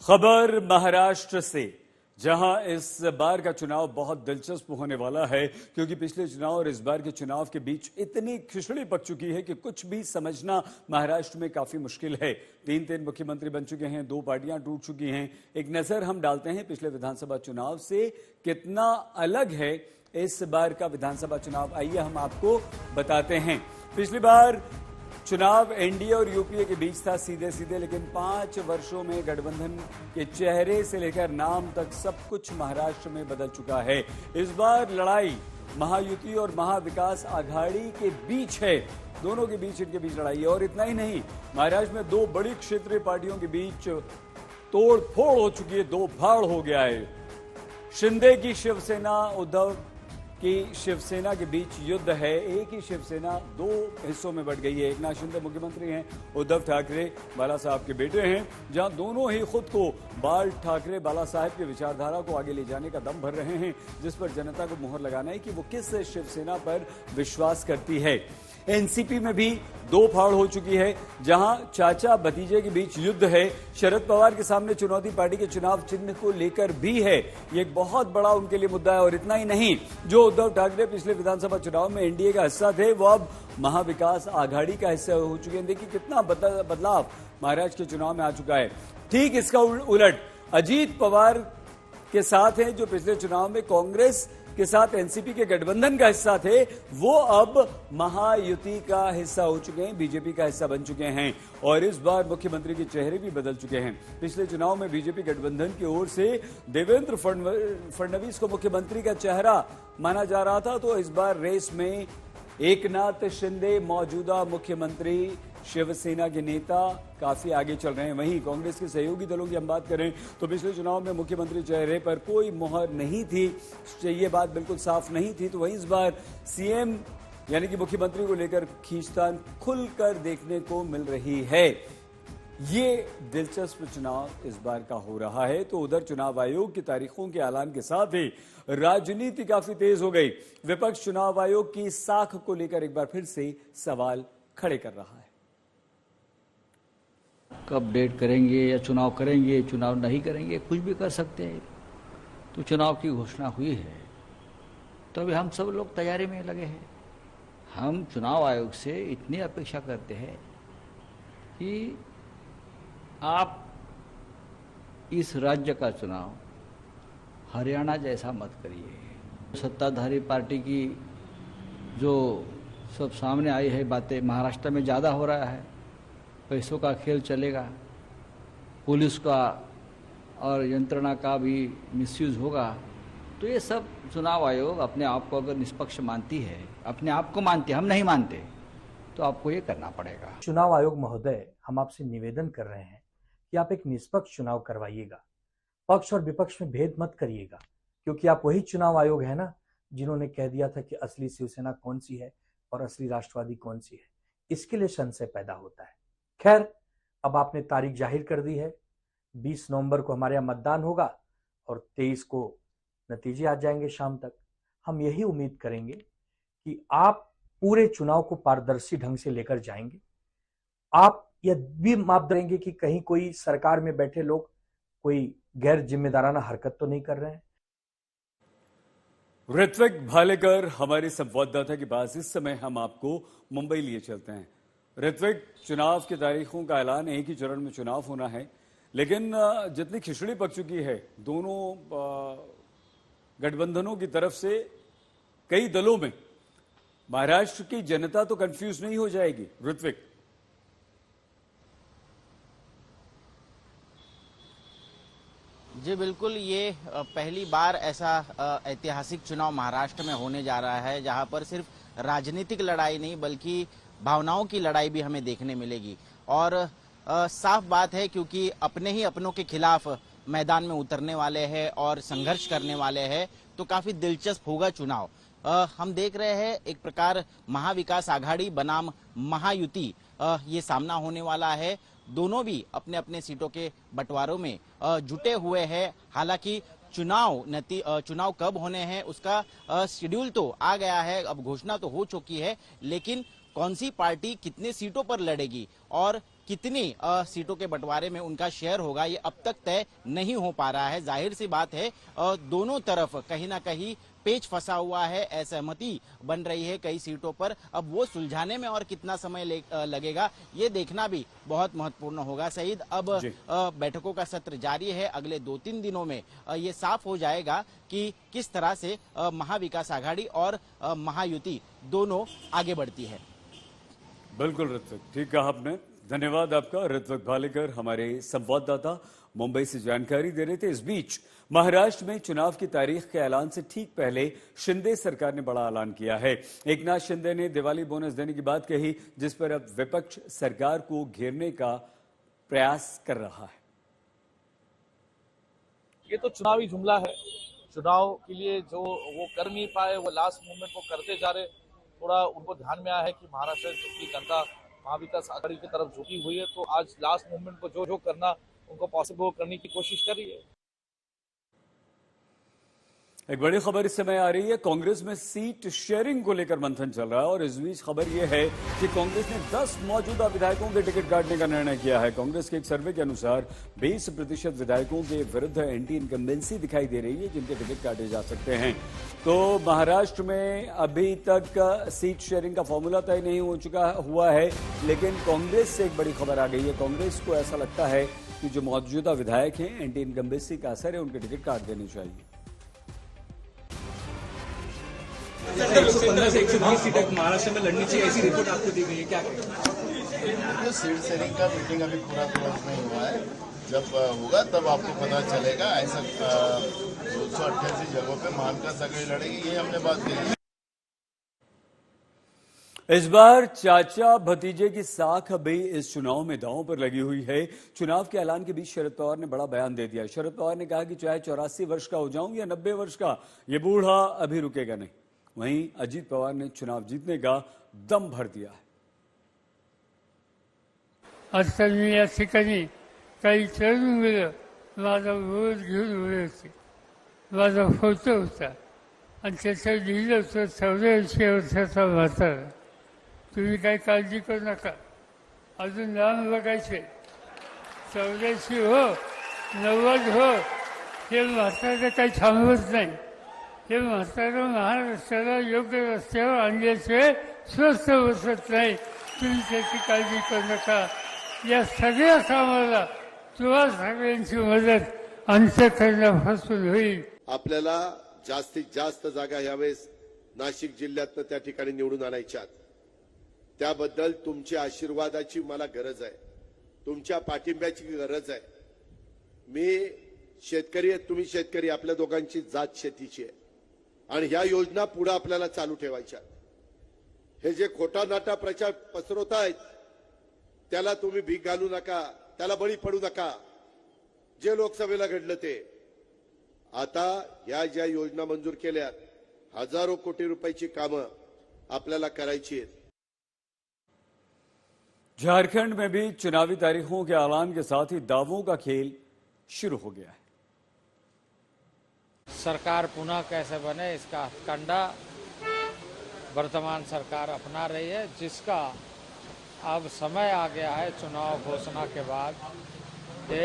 खबर महाराष्ट्र से, जहां इस बार का चुनाव बहुत दिलचस्प होने वाला है क्योंकि पिछले चुनाव और इस बार के चुनाव के बीच इतनी खिचड़ी पक चुकी है कि कुछ भी समझना महाराष्ट्र में काफी मुश्किल है। तीन मुख्यमंत्री बन चुके हैं, 2 पार्टियां टूट चुकी हैं। एक नजर हम डालते हैं पिछले विधानसभा चुनाव से कितना अलग है इस बार का विधानसभा चुनाव। आइए हम आपको बताते हैं। पिछली बार चुनाव एनडीए और यूपीए के बीच था सीधे सीधे, लेकिन 5 वर्षों में गठबंधन के चेहरे से लेकर नाम तक सब कुछ महाराष्ट्र में बदल चुका है। इस बार लड़ाई महायुति और महाविकास आघाड़ी के बीच है, दोनों के बीच इनके बीच लड़ाई है। और इतना ही नहीं, महाराष्ट्र में 2 बड़ी क्षेत्रीय पार्टियों के बीच तोड़ फोड़ हो चुकी है, 2 भाड़ हो गया है। शिंदे की शिवसेना, उद्धव की शिवसेना के बीच युद्ध है। एक ही शिवसेना 2 हिस्सों में बट गई है। एकनाथ शिंदे मुख्यमंत्री हैं, उद्धव ठाकरे बाला साहब के बेटे हैं, जहां दोनों ही खुद को बाल ठाकरे बाला साहब की विचारधारा को आगे ले जाने का दम भर रहे हैं, जिस पर जनता को मुहर लगाना है कि वो किस शिवसेना पर विश्वास करती है। एनसीपी में भी 2 फाड़ हो चुकी है, जहां चाचा भतीजे के बीच युद्ध है। शरद पवार के सामने चुनौती पार्टी के चुनाव चिन्ह को लेकर भी है। ये एक बहुत बड़ा उनके लिए मुद्दा है। और इतना ही नहीं, जो उद्धव ठाकरे पिछले विधानसभा चुनाव में एनडीए का हिस्सा थे, वो अब महाविकास आघाड़ी का हिस्सा हो चुके हैं। देखिए कितना बदलाव महाराष्ट्र के चुनाव में आ चुका है। ठीक इसका उलट अजीत पवार के साथ हैं, जो पिछले चुनाव में कांग्रेस के साथ एनसीपी के गठबंधन का हिस्सा थे, वो अब महायुति का हिस्सा हो चुके हैं, बीजेपी का हिस्सा बन चुके हैं। और इस बार मुख्यमंत्री के चेहरे भी बदल चुके हैं। पिछले चुनाव में बीजेपी गठबंधन की ओर से देवेंद्र फडणवीस को मुख्यमंत्री का चेहरा माना जा रहा था, तो इस बार रेस में एकनाथ शिंदे, मौजूदा मुख्यमंत्री, शिवसेना के नेता काफी आगे चल रहे हैं। वहीं कांग्रेस के सहयोगी दलों की हम बात करें तो पिछले चुनाव में मुख्यमंत्री चेहरे पर कोई मुहर नहीं थी, ये बात बिल्कुल साफ नहीं थी। तो वहीं इस बार सीएम यानी कि मुख्यमंत्री को लेकर खींचतान खुलकर देखने को मिल रही है। ये दिलचस्प चुनाव इस बार का हो रहा है। तो उधर चुनाव आयोग की तारीखों के ऐलान के साथ ही राजनीति काफी तेज हो गई। विपक्ष चुनाव आयोग की साख को लेकर एक बार फिर से सवाल खड़े कर रहा है। कब डेट करेंगे या चुनाव करेंगे, चुनाव नहीं करेंगे, कुछ भी कर सकते हैं। तो चुनाव की घोषणा हुई है तो अभी हम सब लोग तैयारी में लगे हैं। हम चुनाव आयोग से इतनी अपेक्षा करते हैं कि आप इस राज्य का चुनाव हरियाणा जैसा मत करिए। सत्ताधारी पार्टी की जो सब सामने आई है बातें, महाराष्ट्र में ज़्यादा हो रहा है, पैसों का खेल चलेगा, पुलिस का और यंत्रणा का भी मिसयूज होगा। तो ये सब चुनाव आयोग अपने आप को अगर निष्पक्ष मानती है, अपने आप को मानती है, हम नहीं मानते, तो आपको ये करना पड़ेगा। चुनाव आयोग महोदय, हम आपसे निवेदन कर रहे हैं कि आप एक निष्पक्ष चुनाव करवाइएगा। पक्ष और विपक्ष में भेद मत करिएगा, क्योंकि आप वही चुनाव आयोग है ना जिन्होंने कह दिया था कि असली शिवसेना कौन सी है और असली राष्ट्रवादी कौन सी है। इसके लिए संशय पैदा होता है। खैर, अब आपने तारीख जाहिर कर दी है। 20 नवंबर को हमारे यहाँ मतदान होगा और 23 को नतीजे आ जाएंगे शाम तक। हम यही उम्मीद करेंगे कि आप पूरे चुनाव को पारदर्शी ढंग से लेकर जाएंगे। आप यह भी माप देंगे कि कहीं कोई सरकार में बैठे लोग कोई गैर जिम्मेदाराना हरकत तो नहीं कर रहे हैं। ऋत्विक भालेकर हमारे संवाददाता के पास इस समय हम आपको मुंबई लिए चलते हैं। ऋत्विक, चुनाव की तारीखों का ऐलान, एक ही चरण में चुनाव होना है, लेकिन जितनी खिचड़ी पक चुकी है दोनों गठबंधनों की तरफ से कई दलों में, महाराष्ट्र की जनता तो कंफ्यूज नहीं हो जाएगी? ऋत्विक, जी बिल्कुल, ये पहली बार ऐसा ऐतिहासिक चुनाव महाराष्ट्र में होने जा रहा है जहां पर सिर्फ राजनीतिक लड़ाई नहीं बल्कि भावनाओं की लड़ाई भी हमें देखने मिलेगी। और साफ बात है, क्योंकि अपने ही अपनों के खिलाफ मैदान में उतरने वाले हैं और संघर्ष करने वाले हैं, तो काफी दिलचस्प होगा चुनाव। हम देख रहे हैं एक प्रकार महाविकास आघाड़ी बनाम महायुति ये सामना होने वाला है। दोनों भी अपने अपने सीटों के बंटवारों में जुटे हुए हैं। हालांकि चुनाव कब होने हैं उसका शेड्यूल तो आ गया है, अब घोषणा तो हो चुकी है, लेकिन कौन सी पार्टी कितने सीटों पर लड़ेगी और कितनी सीटों के बंटवारे में उनका शेयर होगा ये अब तक तय नहीं हो पा रहा है। जाहिर सी बात है दोनों तरफ कहीं ना कहीं पेच फंसा हुआ है, असहमति बन रही है कई सीटों पर। अब वो सुलझाने में और कितना समय लगेगा ये देखना भी बहुत महत्वपूर्ण होगा। सईद, अब बैठकों का सत्र जारी है। अगले 2-3 दिनों में ये साफ हो जाएगा कि किस तरह से महाविकास आघाड़ी और महायुति दोनों आगे बढ़ती है। बिल्कुल ऋत्विक, ठीक कहा आपने। धन्यवाद आपका ऋत्विक भालेकर, हमारे संवाददाता मुंबई से जानकारी दे रहे थे। इस बीच महाराष्ट्र में चुनाव की तारीख के ऐलान से ठीक पहले शिंदे सरकार ने बड़ा ऐलान किया है। एकनाथ शिंदे ने दिवाली बोनस देने की बात कही, जिस पर अब विपक्ष सरकार को घेरने का प्रयास कर रहा है। ये तो चुनावी जुमला है। चुनाव के लिए जो वो कर नहीं पाए वो लास्ट मोमेंट को करते जा रहे। थोड़ा उनको ध्यान में आया है कि महाराष्ट्र की जनता महाविकास आघाड़ी की तरफ झुकी हुई है, तो आज लास्ट मोमेंट को जो करना उनको पॉसिबल करने की कोशिश कर रही है। एक बड़ी खबर इस समय आ रही है, कांग्रेस में सीट शेयरिंग को लेकर मंथन चल रहा है और इस बीच खबर यह है कि कांग्रेस ने 10 मौजूदा विधायकों के टिकट काटने का निर्णय किया है। कांग्रेस के एक सर्वे के अनुसार 20% विधायकों के विरुद्ध एंटी इनकम्बेंसी दिखाई दे रही है, जिनके टिकट काटे जा सकते हैं। तो महाराष्ट्र में अभी तक सीट शेयरिंग का फॉर्मूला तय नहीं हुआ है, लेकिन कांग्रेस से एक बड़ी खबर आ गई है। कांग्रेस को ऐसा लगता है कि जो मौजूदा विधायक हैं, एंटी इनकम्बेंसी का असर है, उनके टिकट काट देने चाहिए। 115 से 120 सीटें महाराष्ट्र में लड़नी चाहिए, ऐसी रिपोर्ट आपको दी गई है, क्या कहेंगे? सीट शेयरिंग का मीटिंग अभी पूरा नहीं हुआ है। जब होगा तब आपको पता चलेगा। ऐसा 288 जगहों पे महाविकास आघाड़ी लड़ेगी, ये हमने बात कही है। इस बार चाचा भतीजे की साख भी इस चुनाव में दांव पर लगी हुई है। चुनाव के ऐलान के बीच शरद पवार ने बड़ा बयान दे दिया। शरद पवार ने कहा कि चाहे 84 वर्ष का हो जाऊं या 90 वर्ष का, ये बूढ़ा अभी रुकेगा नहीं। वहीं अजीत पवार ने चुनाव जीतने का दम भर दिया है। आजकाल मी या ठिकाणी काही तरुण गेलं, माझा विरोध घेऊन उभे होते, माझा फोटो होता आणि त्याच्यावर लिहिलं होतं 84 वर्षाचा म्हातारा, तुम्ही काही काळजी करू नका, अजून लांब बघायचे, 84 हो 90 हो, हे म्हातारा काही थांबवत नाही। हे म्हातारा महाराष्ट्राला योग्य रस्त्यावर आणल्याशिवाय स्वस्थ बसत नाही, तुम्ही त्याची काळजी करू नका। या सगळ्या कामाला तुम्हा सगळ्यांची मदत अंतःकरणापासून होईल। आपल्याला जास्तीत जास्त जागा यावेळेस नाशिक जिल्ह्यातनं त्या ठिकाणी निवडून आणायच्यात। त्याबद्दल तुमच्या आशीर्वादाची मला गरज आहे, तुमच्या पाठिंब्याची गरज आहे। मी शेतकरी आहे, तुम्ही शेतकरी, आपल्या दोघांची जात शेतीची आहे आणि ह्या योजना पुढे आपल्याला चालू ठेवायच्या। हे जे खोटा नाटा प्रचार पसरवतायत त्याला तुम्ही भीक घालू नका, त्याला बळी पडू नका। जे लोकसभेला घडलं ते आता या ज्या योजना मंजूर केल्या, हजारो कोटी रुपयाची कामं आपल्याला करायची आहेत। झारखंड में भी चुनावी तारीखों के ऐलान के साथ ही दावों का खेल शुरू हो गया है। सरकार पुनः कैसे बने इसका हथकंडा वर्तमान सरकार अपना रही है, जिसका अब समय आ गया है चुनाव घोषणा के बाद कि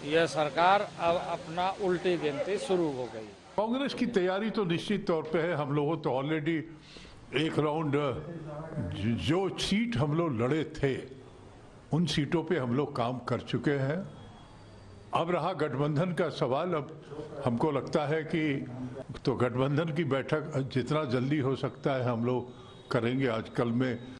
यह सरकार अब अपना उल्टी गिनती शुरू हो गई। कांग्रेस की तैयारी तो निश्चित तौर पे है। हम लोगों तो ऑलरेडी एक राउंड जो सीट हम लोग लड़े थे उन सीटों पे हम लोग काम कर चुके हैं। अब रहा गठबंधन का सवाल। अब हमको लगता है कि तो गठबंधन की बैठक जितना जल्दी हो सकता है हम लोग करेंगे। आजकल में